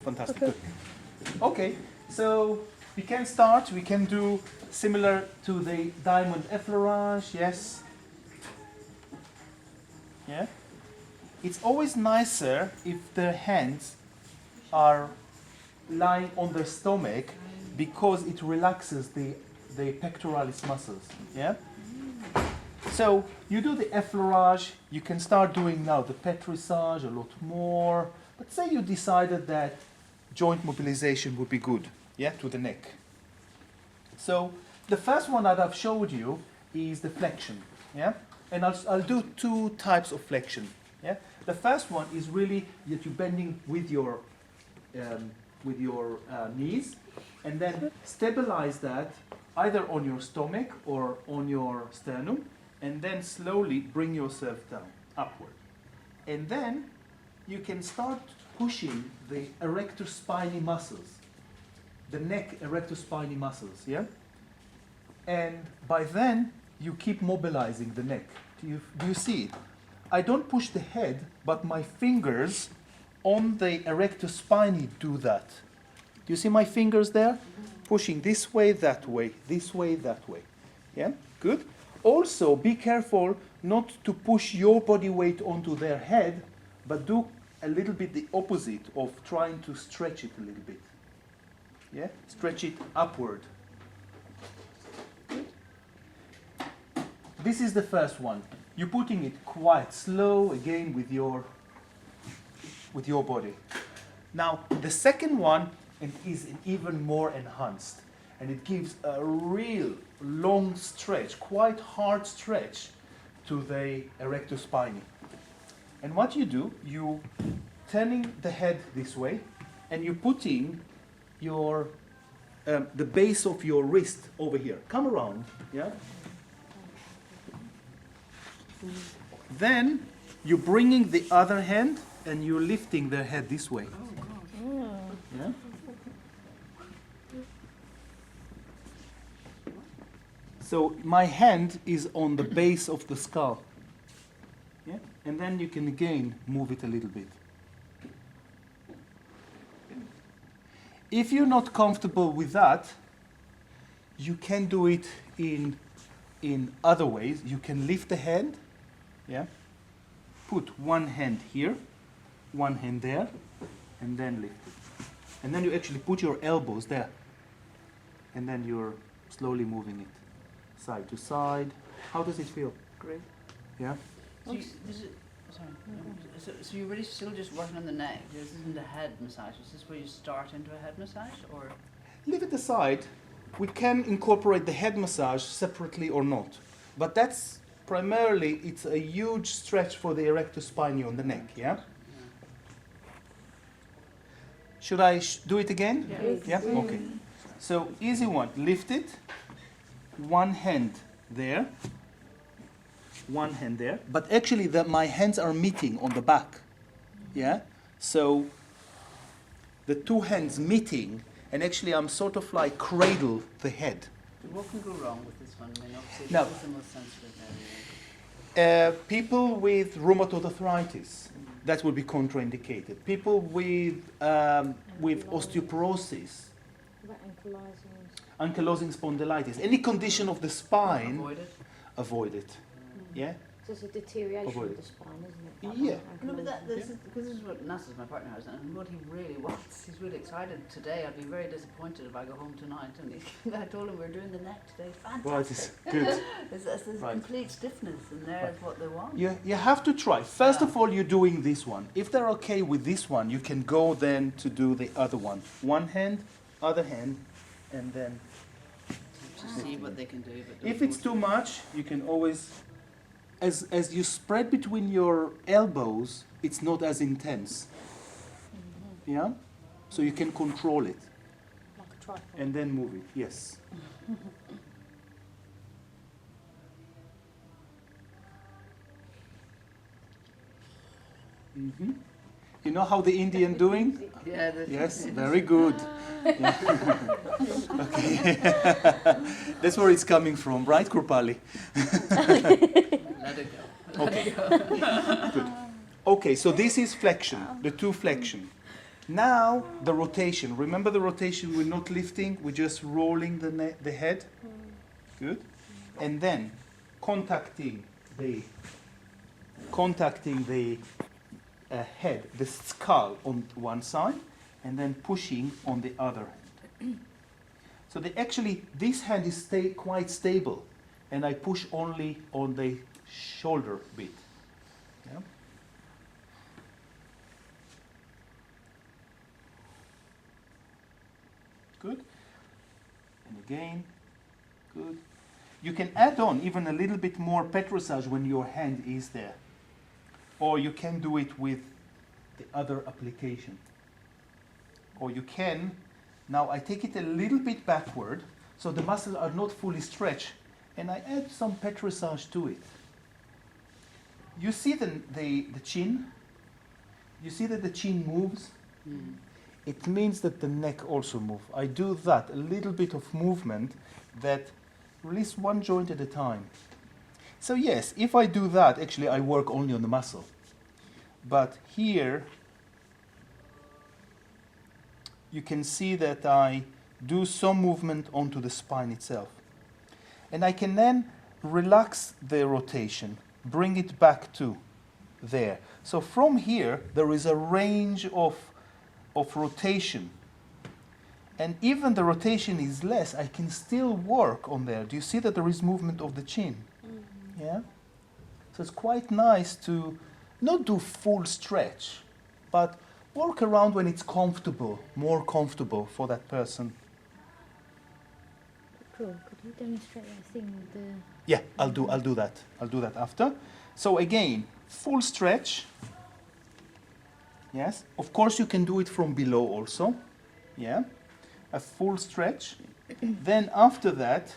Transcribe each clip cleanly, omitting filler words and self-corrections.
Fantastic. Good. Okay, so we can start. We can do similar to the diamond effleurage. Yes. Yeah. It's always nicer if the hands are lying on their stomach because it relaxes the pectoralis muscles. Yeah. So you do the effleurage. You can start doing now the petrissage a lot more. But say you decided that joint mobilization would be good, yeah, to the neck. So the first one that I've showed you is the flexion, yeah, and I'll do two types of flexion, yeah. The first one is really that you're bending with your knees, and then stabilize that either on your stomach or on your sternum, and then slowly bring yourself down upward, and then you can start pushing the erector spinae muscles, the neck erector spinae muscles, yeah? And by then, you keep mobilizing the neck. Do you see it? I don't push the head, but my fingers on the erector spinae do that. Do you see my fingers there? Pushing this way, that way, this way, that way. Yeah? Good? Also, be careful not to push your body weight onto their head, but do a little bit the opposite of trying to stretch it a little bit. Yeah? Stretch it upward. Good. This is the first one. You're putting it quite slow again with your body. Now, the second one is even more enhanced, and it gives a real long stretch, quite hard stretch to the erector spinae. And what you do, you turning the head this way, and you're putting your the base of your wrist over here. Come around, yeah. Then you're bringing the other hand and you're lifting the head this way. Yeah. So my hand is on the base of the skull. Yeah? And then you can again move it a little bit. If you're not comfortable with that, you can do it in other ways. You can lift the hand, yeah? Put one hand here, one hand there, and then lift it. And then you actually put your elbows there. And then you're slowly moving it side to side. How does it feel? Great. Yeah? So you're really still just working on the neck. This isn't a head massage. Is this where you start into a head massage, or? Leave it aside. We can incorporate the head massage separately or not. But that's primarily, it's a huge stretch for the erector spinae on the neck, yeah? Should I do it again? Yes. Yeah? Okay. So, easy one. Lift it. One hand there. One hand there. But actually, my hands are meeting on the back. Yeah? So, the two hands meeting, and actually I'm sort of like cradle the head. What can go wrong with this one? I mean, obviously, No. this is the most sensitive area. People with rheumatoid arthritis, that would be contraindicated. People with osteoporosis, ankylosing spondylitis, any condition of the spine, avoid it. Yeah? So it's a deterioration Avoid of the spine, isn't it? Yeah. No, but this is what Nasser's my partner has, and what he really wants. He's really excited today. I'd be very disappointed if I go home tonight and I told him we're doing the neck today. Fantastic. Right, it's good. There's Right. complete stiffness, and there's what they want. You have to try. First of all, you're doing this one. If they're okay with this one, you can go then to do the other one. One hand, other hand, and then To see what they can do. But if it's too much, you can always, as you spread between your elbows, it's not as intense. Yeah? So you can control it Like a tripod. and then move it. Yes. Mm-hmm. You know how the Indian doing? yeah, Yes, very good. Yeah. Okay. That's where it's coming from, right, Krupali? Let it go. Okay. Good. Okay, so this is flexion, the two flexion. Now the rotation. Remember the rotation, we're not lifting, we're just rolling the head. Good. And then contacting the head, the skull on one side, and then pushing on the other hand. So this hand is quite stable, and I push only on the shoulder bit. Yeah. Good. And again, good. You can add on even a little bit more petrissage when your hand is there. Or you can do it with the other application. Or you can, now I take it a little bit backward, so the muscles are not fully stretched, and I add some petrissage to it. You see the chin? You see that the chin moves? Mm. It means that the neck also moves. I do that, a little bit of movement that release one joint at a time. So yes, if I do that, actually I work only on the muscle. But here, you can see that I do some movement onto the spine itself. And I can then relax the rotation, bring it back to there. So from here, there is a range of rotation. And even the rotation is less, I can still work on there. Do you see that there is movement of the chin? Mm-hmm. Yeah? So it's quite nice to not do full stretch, but work around when it's comfortable, more comfortable for that person. Cool. Could you demonstrate that thing with the... Yeah, I'll do that. I'll do that after. So again, full stretch. Yes. Of course you can do it from below also. Yeah. A full stretch. Then after that,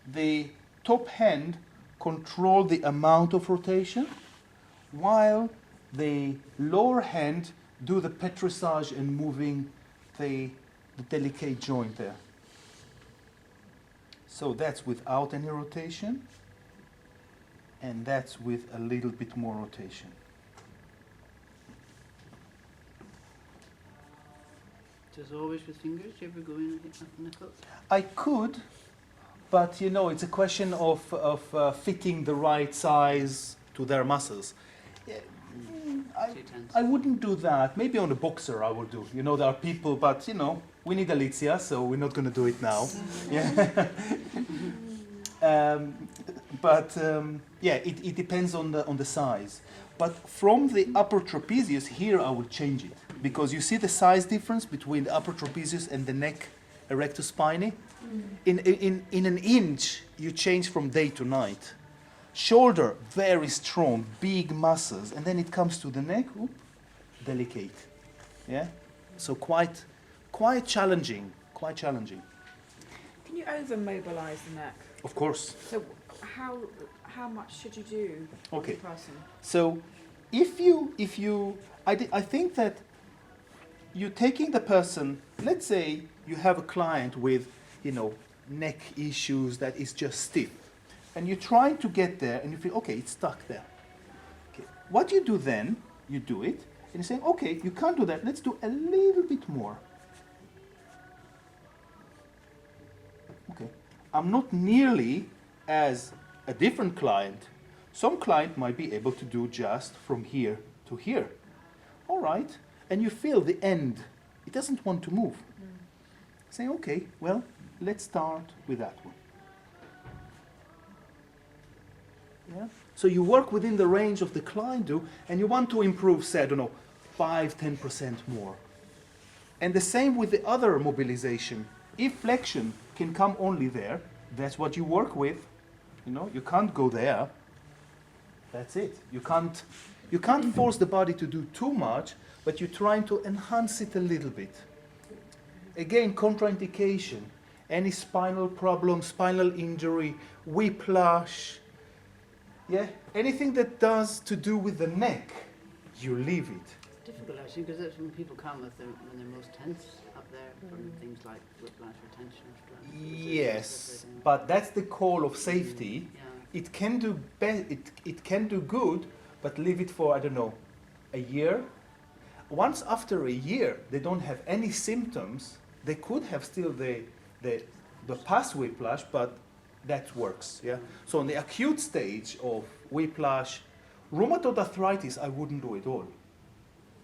the top hand control the amount of rotation, while the lower hand do the petrissage and moving the delicate joint there. So that's without any rotation, and that's with a little bit more rotation. Just always with fingers? Do you ever go in and hit knuckles? I could, but you know, it's a question of fitting the right size to their muscles. Yeah, I wouldn't do that. Maybe on a boxer I will do. You know, there are people, but you know, we need Alicia, so we're not going to do it now. Yeah. Yeah, it depends on the size. But from the upper trapezius, here I will change it. Because you see the size difference between the upper trapezius and the neck erectus spinae? Mm. In an inch, you change from day to night. Shoulder, very strong, big muscles. And then it comes to the neck, whoop, delicate. Yeah? So quite challenging, quite challenging. Can you over-mobilise the neck? Of course. So how much should you do Okay. per person? So if you I think that you're taking the person, let's say you have a client with, you know, neck issues that is just stiff, and you're trying to get there and you feel, okay, it's stuck there. Okay. What you do then, you do it, and you're saying, okay, you can't do that, let's do a little bit more. Okay. I'm not nearly as a different client. Some client might be able to do just from here to here. All right. And you feel the end. It doesn't want to move. Say, okay, well, let's start with that one. Yeah. So you work within the range of the client do, and you want to improve, say, I don't know, 5-10% more. And the same with the other mobilization. If flexion can come only there, that's what you work with. You know, you can't go there. That's it. You can't force the body to do too much, but you're trying to enhance it a little bit. Again, contraindication, any spinal problem, spinal injury, whiplash, yeah, anything that does to do with the neck, you leave it. It's difficult actually, because that's when people come when they're most tense up there from things like whiplash or tension or stress. Yes, but that's the call of safety. Yeah. It can do it can do good, but leave it for, I don't know, a year. once after a year they don't have any symptoms, they could have still the past whiplash, but that works. Yeah. So on the acute stage of whiplash, rheumatoid arthritis, I wouldn't do it all.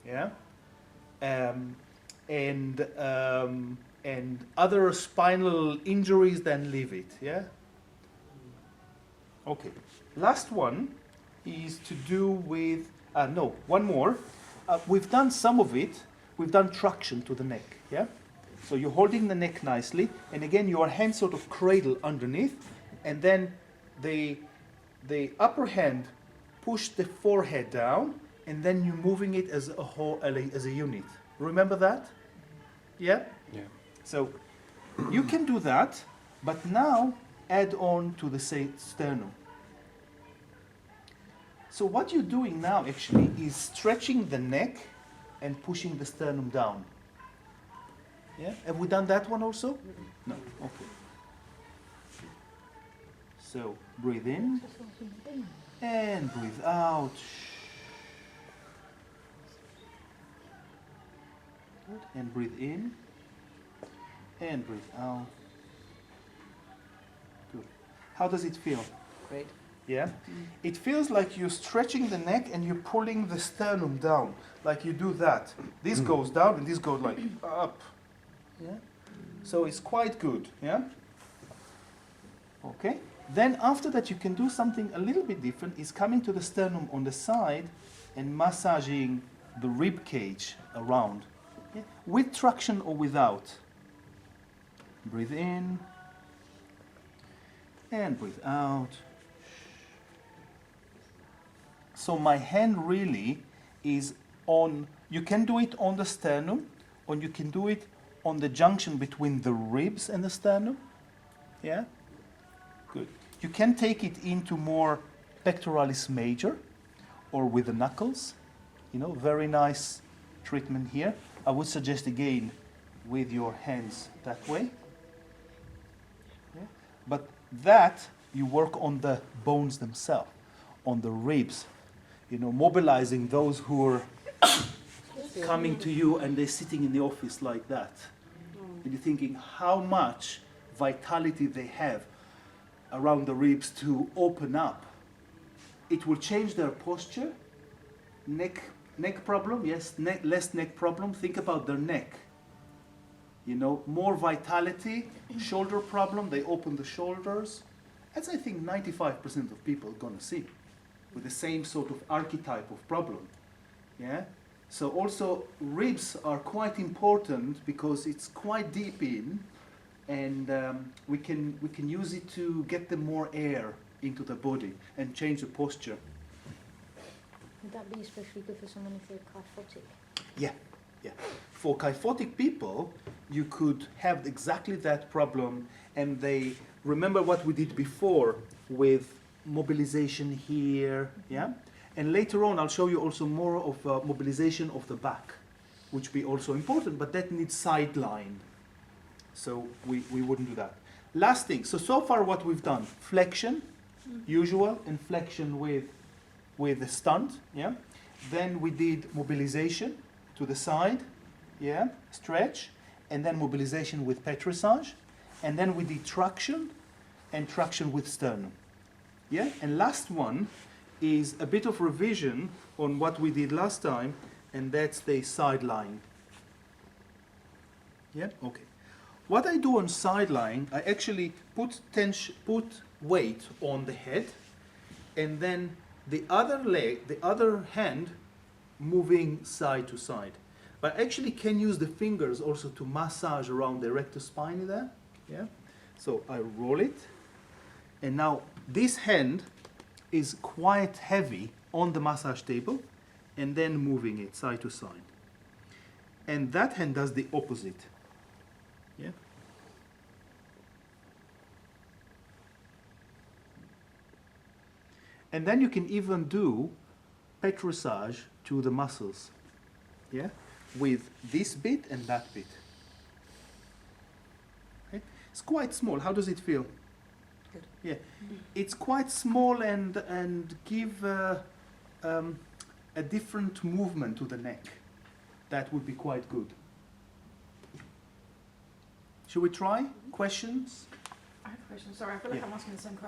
Yeah. And other spinal injuries, then leave it. Yeah. Okay. Last one is to do with one more. We've done some of it. We've done traction to the neck. Yeah. So you're holding the neck nicely, and again your hands sort of cradle underneath, and then the upper hand push the forehead down, and then you're moving it as a whole, as a unit. Remember that? Yeah? Yeah. So you can do that, but now add on to the sternum. So what you're doing now actually is stretching the neck and pushing the sternum down. Yeah? Have we done that one also? No. Okay. So breathe in and breathe out. Good. And breathe in and breathe out. Good. How does it feel? Great. Yeah? It feels like you're stretching the neck and you're pulling the sternum down. Like you do that. This goes down and this goes like up. Yeah? So it's quite good. Yeah? Okay. Then after that you can do something a little bit different. Is coming to the sternum on the side and massaging the rib cage around. Yeah? With traction or without. Breathe in and breathe out. So my hand really is on, you can do it on the sternum, or you can do it on the junction between the ribs and the sternum. Yeah? Good. You can take it into more pectoralis major, or with the knuckles. You know, very nice treatment here. I would suggest again with your hands that way. Yeah? But that, you work on the bones themselves, on the ribs. You know, mobilizing those who are coming to you and they're sitting in the office like that. And you're thinking how much vitality they have around the ribs to open up. It will change their posture. Neck problem, yes, less neck problem. Think about their neck. You know, more vitality. Shoulder problem, they open the shoulders. That's, I think, 95% of people are going to see with the same sort of archetype of problem. Yeah? So also ribs are quite important because it's quite deep in, and we can use it to get the more air into the body and change the posture. Would that be especially good for someone if they're kyphotic? Yeah, yeah. For kyphotic people, you could have exactly that problem, and they remember what we did before with mobilization here, yeah? And later on, I'll show you also more of mobilization of the back, which be also important, but that needs sideline. So we wouldn't do that. Last thing, so far what we've done, flexion, usual, and flexion with the stunt, yeah? Then we did mobilization to the side, yeah? Stretch, and then mobilization with petrissage, and then we did traction, and traction with sternum. Yeah, and last one is a bit of revision on what we did last time, and that's the sideline. Yeah, okay. What I do on sideline, I actually put weight on the head, and then the other leg, the other hand, moving side to side. But I actually can use the fingers also to massage around the rectus spinae there. Yeah, so I roll it. And now this hand is quite heavy on the massage table, and then moving it side to side. And that hand does the opposite. Yeah. And then you can even do petrissage to the muscles. Yeah, with this bit and that bit. Okay. It's quite small. How does it feel? Yeah, it's quite small and give a different movement to the neck. that would be quite good. Should we try? Questions? I have a question. Sorry, I feel like Yeah. I'm asking the same question.